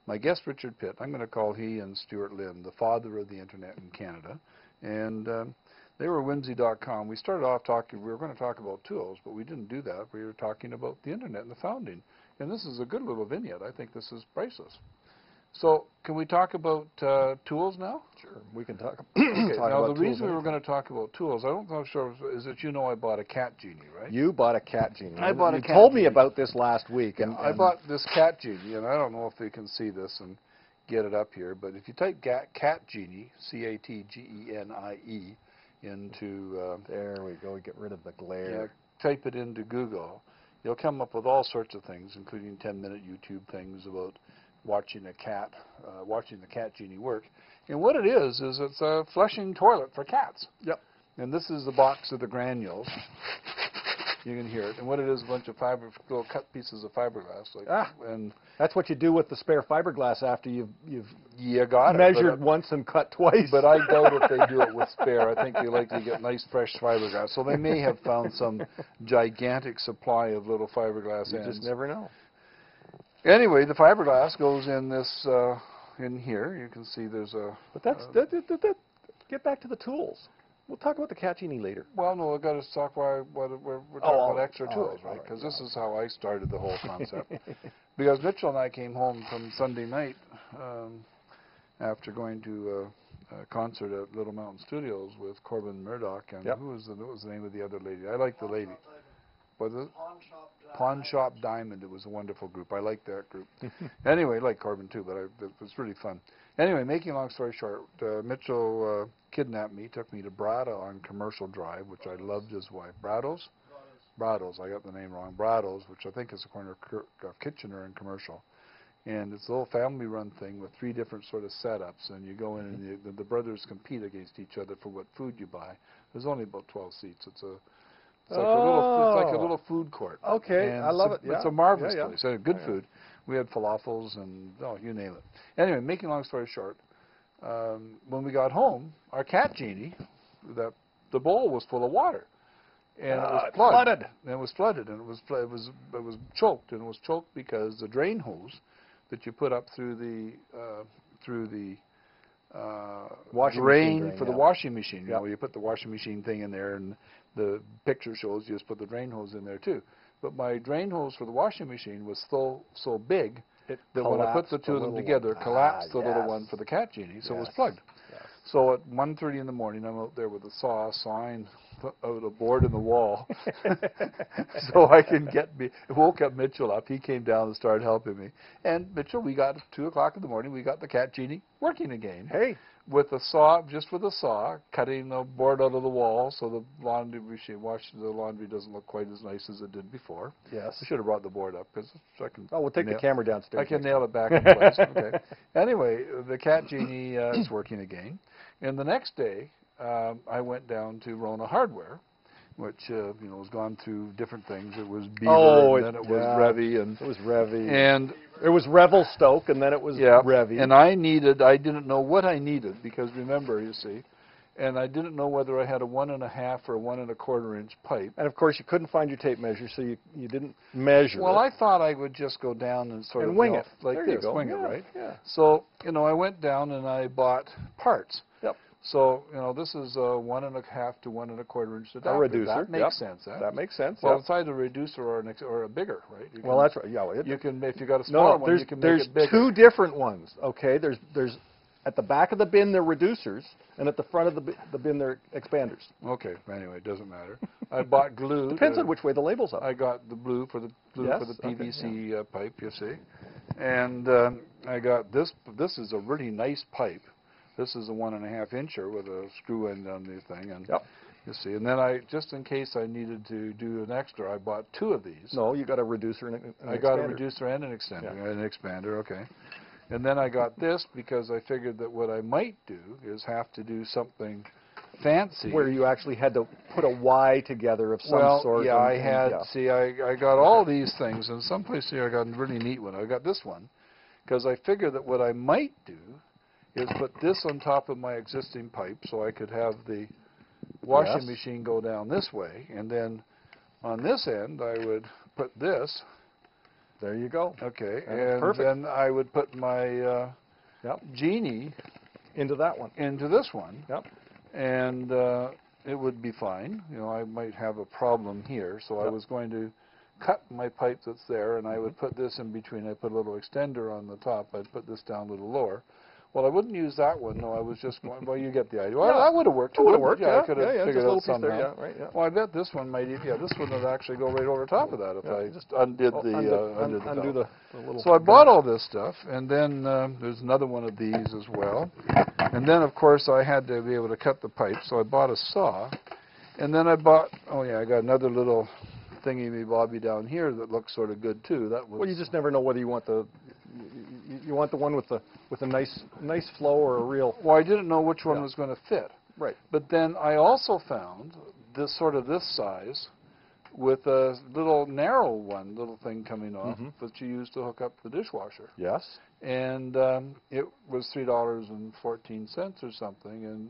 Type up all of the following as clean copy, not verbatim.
my guest, Richard Pitt. I'm going to call he and Stuart Lynn the father of the Internet in Canada. And they were whimsy.com. We started off talking, we were going to talk about tools, but we didn't do that. We were talking about the Internet and the founding. And this is a good little vignette. I think this is priceless. So can we talk about tools now? Sure, we can talk, Okay, talk now about the reason we were going to talk about tools, I don't know sure, is that you know I bought a Cat Genie, right? You bought a Cat Genie. I bought a You Cat told Genie. me about this last week. And I bought this Cat Genie, and I don't know if you can see this and get it up here, but if you type Cat Genie, C-A-T-G-E-N-I-E, into... there we go, we get rid of the glare. Type it into Google. You'll come up with all sorts of things, including 10-minute YouTube things about watching a cat, watching the Cat Genie work. And what it is it's a flushing toilet for cats. Yep. And this is the box of the granules. You can hear it. And what it is, a bunch of little cut pieces of fiberglass. And that's what you do with the spare fiberglass after you've measured once and cut twice. But I doubt if they do it with spare. I think they like to get nice fresh fiberglass. So they may have found some gigantic supply of little fiberglass ends. You just never know. Anyway, the fiberglass goes in this, in here. You can see there's a... But that's, get back to the tools. We'll talk about the Cat Genie later. Well, no, we've got to talk why we're talking about extra tools, right? Because this is how I started the whole concept. Because Mitchell and I came home from Sunday night after going to a concert at Little Mountain Studios with Corbin Murdoch, and what was the name of the other lady? I like the lady. Was it? Pawn Shop Diamond. It was a wonderful group. I liked that group. Anyway, I like Corbin too, but it was really fun. Anyway, making a long story short, Mitchell kidnapped me, took me to Brada on Commercial Drive, which I loved his wife. Brados? Brados. I got the name wrong. Brados, which I think is the corner of Kitchener and Commercial. And it's a little family-run thing with 3 different sort of setups, and you go in and the brothers compete against each other for what food you buy. There's only about 12 seats. It's like a little food court. Okay, and I love it. It's a marvelous place. Good food. We had falafels and, you name it. Anyway, making a long story short, when we got home, our Cat Genie, the bowl was full of water. And it was flooded. And it was flooded, and it was choked. And it was choked because the drain hose that you put up through the drain for the washing machine. You know, you put the washing machine thing in there, and the picture shows you just put the drain hose in there too. But my drain hose for the washing machine was so big that when I put the two of them together, it collapsed the little one for the Cat Genie, so it was plugged. So at 1:30 in the morning, I'm out there with a saw sawing out a board in the wall so I can woke up Mitchell up. He came down and started helping me. And Mitchell, we got 2 o'clock in the morning, we got the Cat Genie working again. Hey. With a saw, just with a saw, cutting the board out of the wall so the laundry machine, the laundry doesn't look quite as nice as it did before. Yes. I should have brought the board up because I can... Oh, we'll take the camera downstairs. I can nail it back in place. Okay. Anyway, the Cat Genie is working again. And the next day, I went down to Rona Hardware, which has gone through different things. It was Beaver, and then it was Revy, and it was Revy, and it was Revelstoke, and then it was Revy. And I didn't know what I needed because remember, you see, and I didn't know whether I had a 1.5 or a 1 1/4 inch pipe. And of course, you couldn't find your tape measure, so you didn't measure. Well, I thought I would just go down and sort of wing it like this, wing it, right? Yeah. So I went down and I bought parts. Yep. So, this is a 1.5 to 1 1/4 inch adapter. A reducer. That makes sense. That makes sense. Well, it's either a reducer or a bigger, right? That's right. Yeah. You can, if you got a smaller one, you can make it bigger. There's 2 different ones. Okay. There's at the back of the bin they're reducers, and at the front of the bin they're expanders. Okay. Anyway, it doesn't matter. I bought glue. Depends on which way the label's up. I got the blue for the PVC pipe. You see, and I got this. This is a really nice pipe. This is a 1.5 incher with a screw end on the thing, and you see. And then just in case I needed to do an extra, I bought 2 of these. No, you got a reducer and an expander. I got a reducer and an extender, an expander. Okay. And then I got this because I figured that what I might do is have to do something fancy. Where you actually had to put a Y together of some sort. Yeah, I had. See, I got all these things, and someplace here I got a really neat one. I got this one because I figured that what I might do is put this on top of my existing pipe so I could have the washing machine go down this way, and then on this end I would put this There you go. Okay, and and then I would put my Genie into that one. Into this one. Yep. And it would be fine. You know, I might have a problem here, so I was going to cut my pipe that's there, and I would put this in between. I put a little extender on the top. I'd put this down a little lower. Well, I wouldn't use that one. No, I was just going, well, you get the idea. Well, that would have worked. It would have worked. Yeah, I could have figured out somehow. There, right, Well, I bet this one might, this one would actually go right over top of that if I just undid undo the little. So I bought all this stuff, and then there's another one of these as well. And then, of course, I had to be able to cut the pipe, so I bought a saw. And then I bought, I got another little thingy-me-bobby down here that looks sort of good, too. That was. Well, you just never know whether you want the... You want the one with a nice flow or a real... Well, I didn't know which one was going to fit. Right. But then I also found this size with a little narrow little thing coming off that you use to hook up the dishwasher. Yes. And it was $3.14 or something, and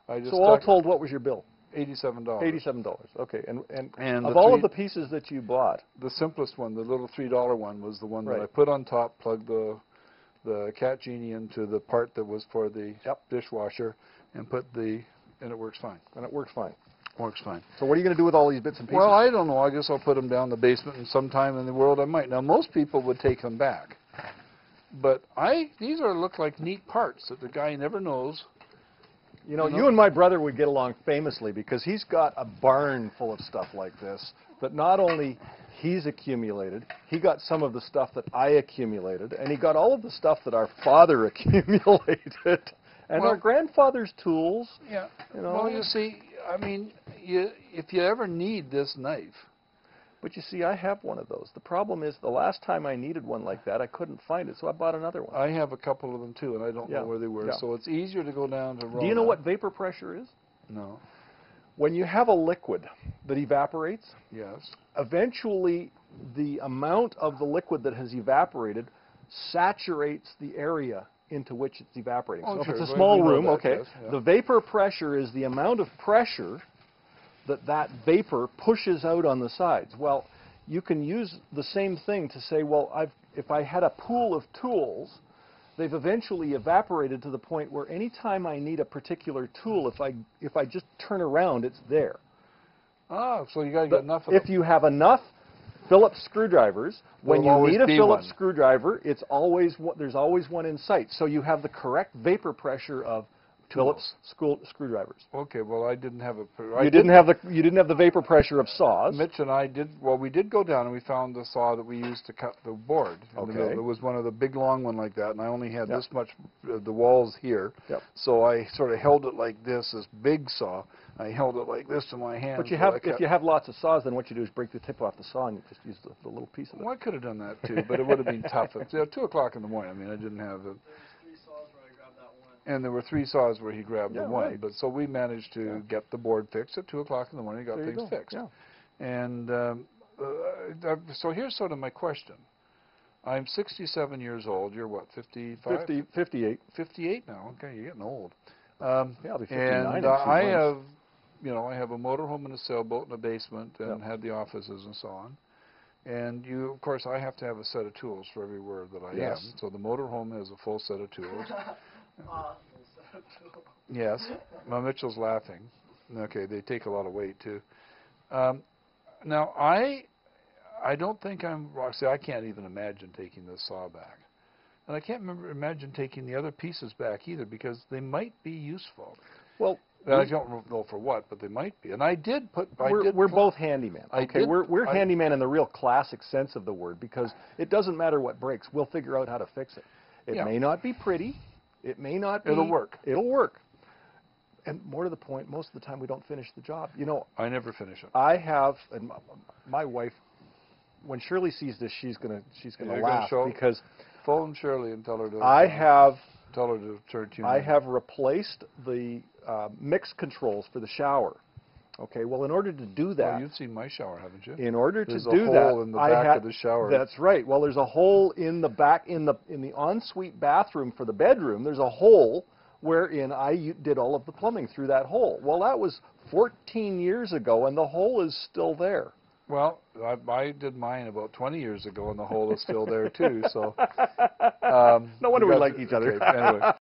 I just... So all told, what was your bill? $87. $87. Okay. And of all all of the pieces that you bought, the simplest one, the little $3 one, was the one that I put on top, plugged the Cat Genie into the part that was for the dishwasher, and and it works fine. And it works fine. Works fine. So what are you going to do with all these bits and pieces? Well, I don't know. I guess I'll put them down in the basement, and sometime in the world I might. Now, most people would take them back, but these look like neat parts that the guy never knows. You know, you and my brother would get along famously because he's got a barn full of stuff like this that not only he's accumulated, he got some of the stuff that I accumulated, and he got all of the stuff that our father accumulated, and our grandfather's tools. Yeah. You know. Well, you see, I mean, if you ever need this knife. But you see, I have one of those. The problem is the last time I needed one like that, I couldn't find it, so I bought another one. I have a couple of them, too, and I don't know where they were. So it's easier to go down to raw. Do you know what vapor pressure is? No. When you have a liquid that evaporates, eventually the amount of the liquid that has evaporated saturates the area into which it's evaporating. So if it's a small room, the vapor pressure is the amount of pressure that vapor pushes out on the sides. Well, you can use the same thing to say, well, if I had a pool of tools, they've eventually evaporated to the point where any time I need a particular tool, if I just turn around, it's there. Ah, so you got to get enough of them. If you have enough Phillips screwdrivers, when you need a Phillips screwdriver, there's always one in sight. So you have the correct vapor pressure of Phillips screwdrivers. Okay, well, I didn't have you didn't have the vapor pressure of saws. Mitch and I did. Well, we did go down and we found the saw that we used to cut the board. Okay. It was one of the big long one like that, and I only had this much the walls here. So I sort of held it like this big saw. I held it like this in my hand. But if you have lots of saws, then what you do is break the tip off the saw and you just use the little piece of it. Well, I could have done that too, but it would have been tough. At 2 o'clock in the morning. I mean, I didn't have it. And there were 3 saws where he grabbed the one. But so we managed to get the board fixed at 2 o'clock in the morning. Got things fixed. And so here's sort of my question. I'm 67 years old. You're what, 55? 58. 58 now. Okay, you're getting old. I'll be 59 and I have, I have a motorhome and a sailboat and a basement and had the offices and so on. And of course, I have to have a set of tools for everywhere that I am. So the motorhome has a full set of tools. Yes. Mitchell's laughing. Okay, they take a lot of weight too. Now I don't think I can't even imagine taking this saw back, and I can't imagine taking the other pieces back either because they might be useful. Well, I don't know for what, but they might be. And I did put. We're both handyman. Okay, we're handyman in the real classic sense of the word because it doesn't matter what breaks. We'll figure out how to fix it. It may not be pretty. It may not be. It'll work. It'll work. And more to the point, most of the time we don't finish the job. I never finish it. I have, and my wife, when Shirley sees this, she's gonna laugh because phone Shirley and tell her to. Tell her to turn tune. I have replaced the mix controls for the shower. Okay, well, in order to do that... Well, you've seen my shower, haven't you? In order to do that... There's a hole in the back of the shower. That's right. Well, there's a hole in the back, in the ensuite bathroom for the bedroom. There's a hole wherein I did all of the plumbing through that hole. Well, that was 14 years ago, and the hole is still there. Well, I did mine about 20 years ago, and the hole is still there too. So no wonder we like each other. Okay, anyway.